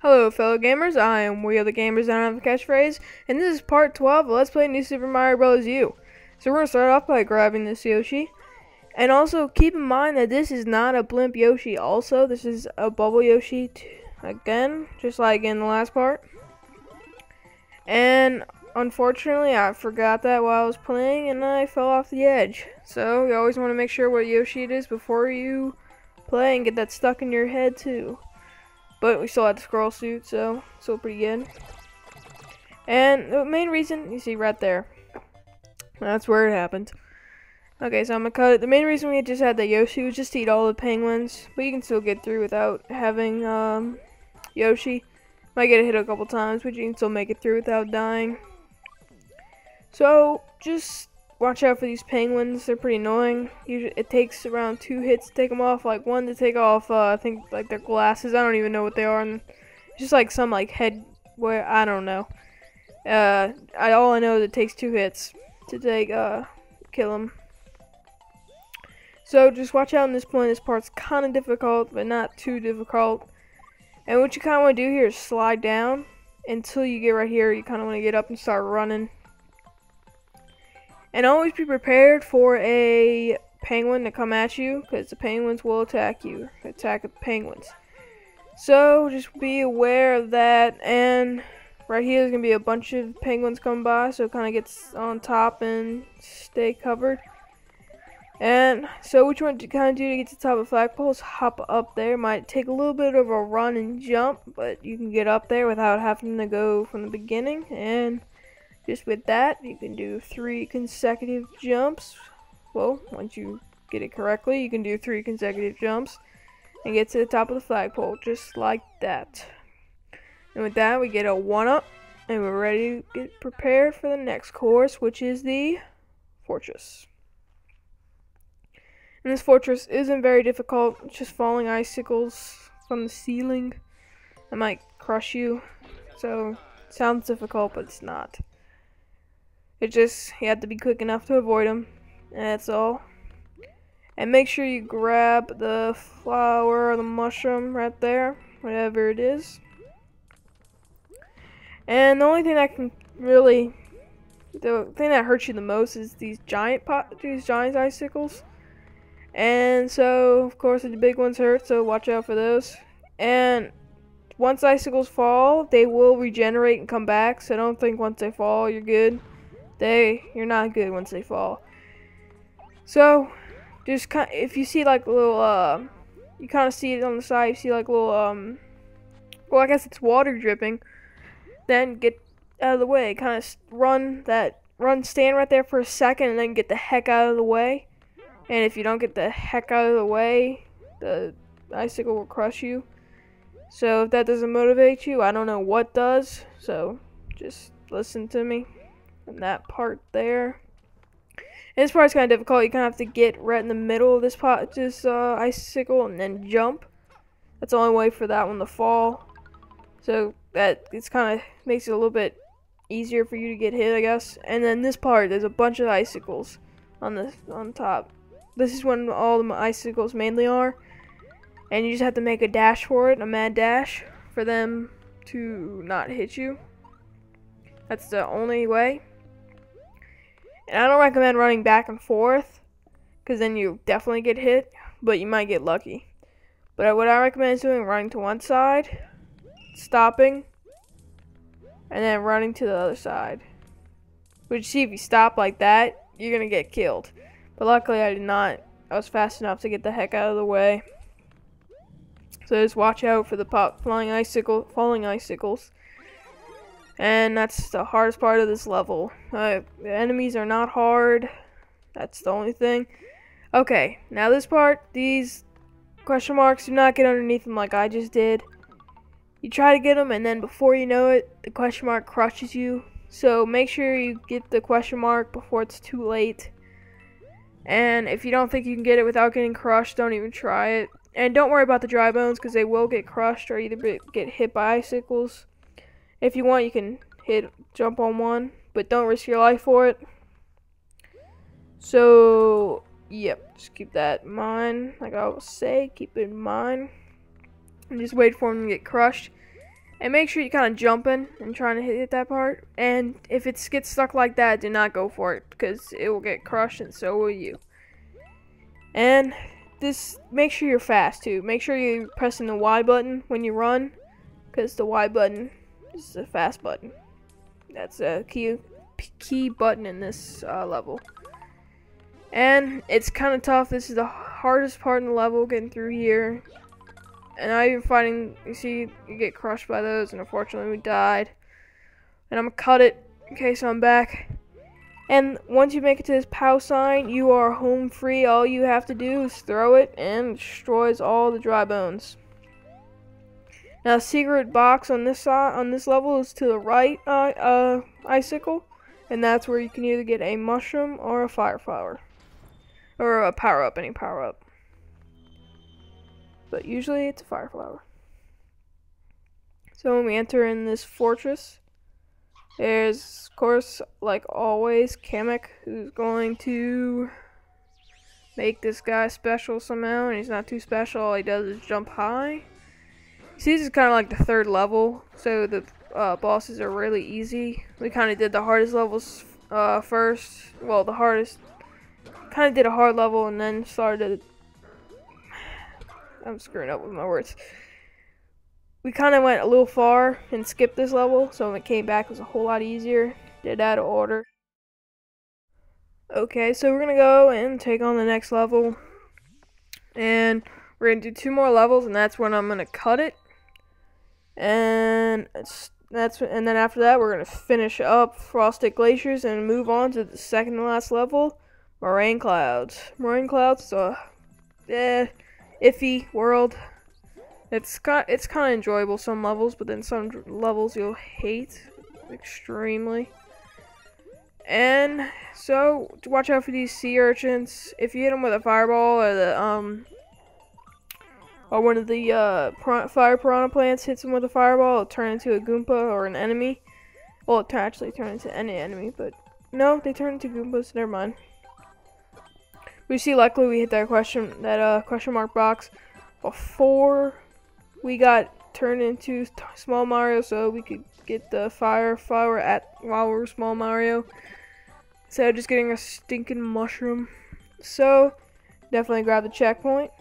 Hello fellow gamers, I am WiiRtheGamers, I don't have a catchphrase, and this is part 12 of Let's Play New Super Mario Bros. U. So we're going to start off by grabbing this Yoshi, and also keep in mind that this is not a blimp Yoshi also, this is a bubble Yoshi again, just like in the last part. And unfortunately I forgot that while I was playing and I fell off the edge. So you always want to make sure what Yoshi it is before you play and get that stuck in your head too. But we still had the scroll suit, so still pretty good. And the main reason, you see right there, that's where it happened. Okay, so I'm gonna cut it. The main reason we just had that Yoshi was just to eat all the penguins, but you can still get through without having Yoshi. Might get hit a couple times, but you can still make it through without dying. So just watch out for these penguins. They're pretty annoying. Usually it takes around 2 hits to take them off. Like one to take off, I think like their glasses. I don't even know what they are. And just like some like head where I don't know. All I know is it takes 2 hits to take kill them. So just watch out on this point. This part's kind of difficult, but not too difficult. And what you kind of want to do here is slide down until you get right here. You kind of want to get up and start running. And always be prepared for a penguin to come at you, because the penguins will attack you. Attack the penguins. So just be aware of that. And right here there's going to be a bunch of penguins coming by, so it kind of gets on top and stay covered. And so what you want to kind of do to get to the top of the flagpole is hop up there. Might take a little bit of a run and jump, but you can get up there without having to go from the beginning. And just with that, you can do 3 consecutive jumps. Well, once you get it correctly, you can do 3 consecutive jumps and get to the top of the flagpole, just like that. And with that, we get a 1-up, and we're ready to get prepared for the next course, which is the fortress. And this fortress isn't very difficult. It's just falling icicles from the ceiling that might crush you. So, it sounds difficult, but it's not. It just, you have to be quick enough to avoid them, and that's all. And make sure you grab the flower or the mushroom right there, whatever it is. And the only thing that can really, the thing that hurts you the most is these giant icicles. And so, of course, the big ones hurt, so watch out for those. And once icicles fall, they will regenerate and come back, so don't think once they fall you're good. You're not good once they fall. So, just if you see like a little, you kind of see it on the side, you see like a little, well, I guess it's water dripping, then get out of the way. Kind of stand right there for a second, and then get the heck out of the way. And if you don't get the heck out of the way, the icicle will crush you. So if that doesn't motivate you, I don't know what does. So just listen to me on that part there. And this part's kind of difficult. You kind of have to get right in the middle of this icicle and then jump. That's the only way for that one to fall. So that it's kind of makes it a little bit easier for you to get hit, I guess. And then this part, there's a bunch of icicles on top. This is when all the icicles mainly are, and you just have to make a dash for it, a mad dash, for them to not hit you. That's the only way. And I don't recommend running back and forth, because then you definitely get hit, but you might get lucky. But what I recommend is doing running to one side, stopping, and then running to the other side. But see, if you stop like that, you're gonna get killed. But luckily I did not. I was fast enough to get the heck out of the way. So just watch out for the falling icicles. And that's the hardest part of this level. The enemies are not hard. That's the only thing. Okay, now this part, these question marks, do not get underneath them like I just did. You try to get them, and then before you know it, the question mark crushes you. So make sure you get the question mark before it's too late. And if you don't think you can get it without getting crushed, don't even try it. And don't worry about the dry bones, because they will get crushed or either get hit by icicles. If you want, you can jump on one, but don't risk your life for it. So, yep, just keep that in mind. Like I always say, keep it in mind. And just wait for them to get crushed. And make sure you kind of jumping and trying to hit that part. And if it gets stuck like that, do not go for it, because it will get crushed and so will you. And make sure you're fast too. Make sure you're pressing the Y button when you run, because the Y button is the fast button. That's a key button in this level. And it's kind of tough. This is the hardest part in the level, getting through here. And I even fighting, you see, you get crushed by those, and unfortunately we died. And I'm gonna cut it. Okay, so I'm back. And once you make it to this POW sign, you are home free. All you have to do is throw it, and it destroys all the dry bones. Now, the secret box on this side, on this level, is to the right icicle, and that's where you can either get a mushroom or a fire flower, or a power up, any power up. But usually it's a fire flower. So when we enter in this fortress, there's, of course, like always, Kamek, who's going to make this guy special somehow, and he's not too special. All he does is jump high. See, this is kind of like the third level, so the bosses are really easy. We kind of did the hardest levels first. Well, the hardest, kind of did a hard level and then started. I'm screwing up with my words. We kind of went a little far and skipped this level, so when it came back it was a whole lot easier. Did out of order. Okay, so we're gonna go and take on the next level, and we're gonna do 2 more levels, and that's when I'm gonna cut it. And then after that we're gonna finish up Frosted Glaciers and move on to the second to last level, Moraine Clouds. Moraine Clouds is a iffy world. It's kind of enjoyable some levels, but then some levels you'll hate extremely. And so watch out for these sea urchins. If you hit them with a fireball, or the or one of the fire piranha plants hits them with a fireball, it'll turn into a Goomba or an enemy. Well, it actually turn into any enemy, but no, they turn into Goombas. Never mind. We see, luckily we hit that question mark box before we got turned into Small Mario, so we could get the fire flower while we were Small Mario, instead of just getting a stinking mushroom. So definitely grab the checkpoint,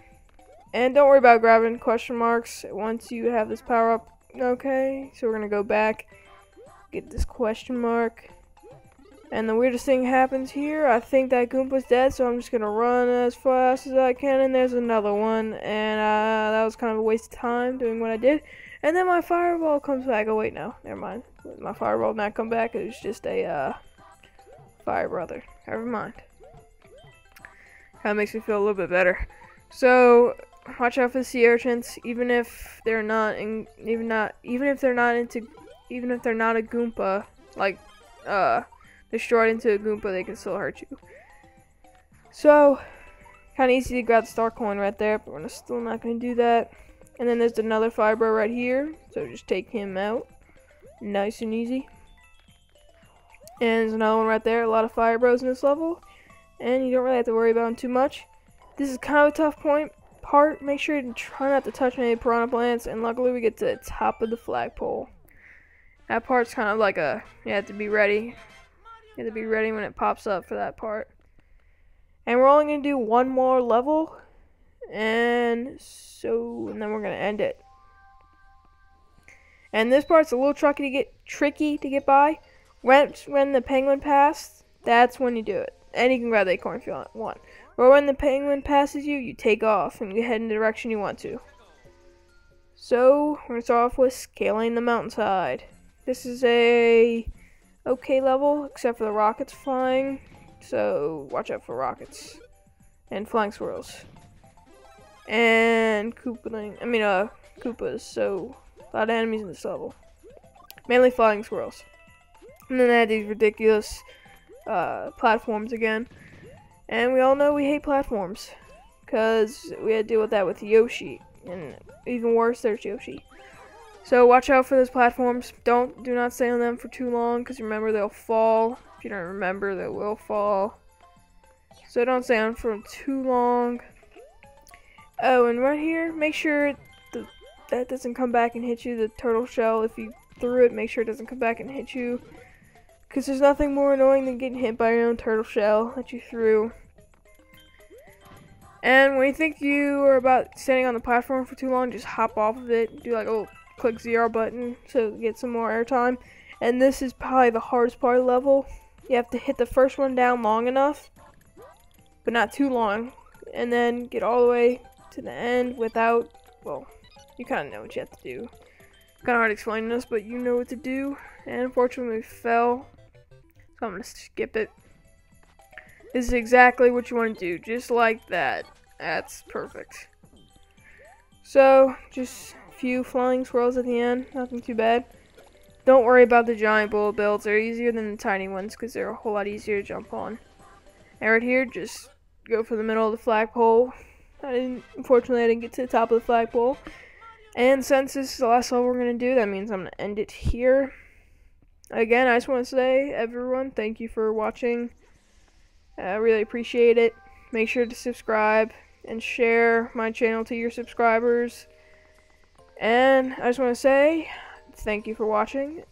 and don't worry about grabbing question marks once you have this power up. Okay, so we're gonna go back, get this question mark. And the weirdest thing happens here. I think that Goompa's dead, so I'm just gonna run as fast as I can, and there's another one. And that was kind of a waste of time doing what I did. And then my fireball comes back. Oh wait, no, never mind. My fireball did not come back. It was just a fire brother. Never mind. That makes me feel a little bit better. So watch out for the sea urchins, even if they're not a Goompa, like destroyed into a Goomba, they can still hurt you. So, kind of easy to grab the star coin right there, but we're still not going to do that. And then there's another fibro right here, so just take him out. Nice and easy. And there's another one right there, a lot of fibros in this level, and you don't really have to worry about them too much. This is kind of a tough part. Make sure you try not to touch any piranha plants, and luckily we get to the top of the flagpole. That part's kind of like you have to be ready. You have to be ready when it pops up for that part. And we're only going to do 1 more level. And then we're going to end it. And this part's a little tricky to get by. When the penguin passed, that's when you do it. And you can grab the acorn if you want. But when the penguin passes you, you take off and you head in the direction you want to. So, we're going to start off with scaling the mountainside. This is a okay level, except for the rockets flying, so watch out for rockets and flying squirrels and Koopas. So a lot of enemies in this level, mainly flying squirrels. And then they had these ridiculous platforms again, and we all know we hate platforms because we had to deal with that with Yoshi, and even worse, there's Yoshi. So watch out for those platforms. Do not stay on them for too long, because remember, they'll fall. If you don't remember, they will fall. So don't stay on for too long. Oh, and right here, make sure that doesn't come back and hit you. The turtle shell, if you threw it, make sure it doesn't come back and hit you. Because there's nothing more annoying than getting hit by your own turtle shell that you threw. And when you think you are about standing on the platform for too long, just hop off of it. Do like a little click ZR button to get some more airtime. And this is probably the hardest part of the level. You have to hit the first one down long enough, but not too long. And then get all the way to the end without, well, you kind of know what you have to do. Kind of hard explaining this, but you know what to do. And unfortunately we fell, so I'm going to skip it. This is exactly what you want to do, just like that. That's perfect. So, just a few flying swirls at the end, nothing too bad. Don't worry about the giant bullet builds, they're easier than the tiny ones because they're a whole lot easier to jump on. And right here, just go for the middle of the flagpole. Unfortunately, I didn't get to the top of the flagpole. And since this is the last level we're going to do, that means I'm going to end it here. Again, I just want to say, everyone, thank you for watching. I really appreciate it. Make sure to subscribe and share my channel to your subscribers. And I just want to say thank you for watching.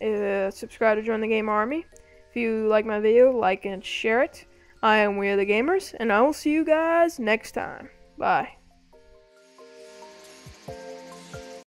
Subscribe to join the Game Army. If you like my video, like and share it. I am WiiRtheGamers, and I will see you guys next time. Bye.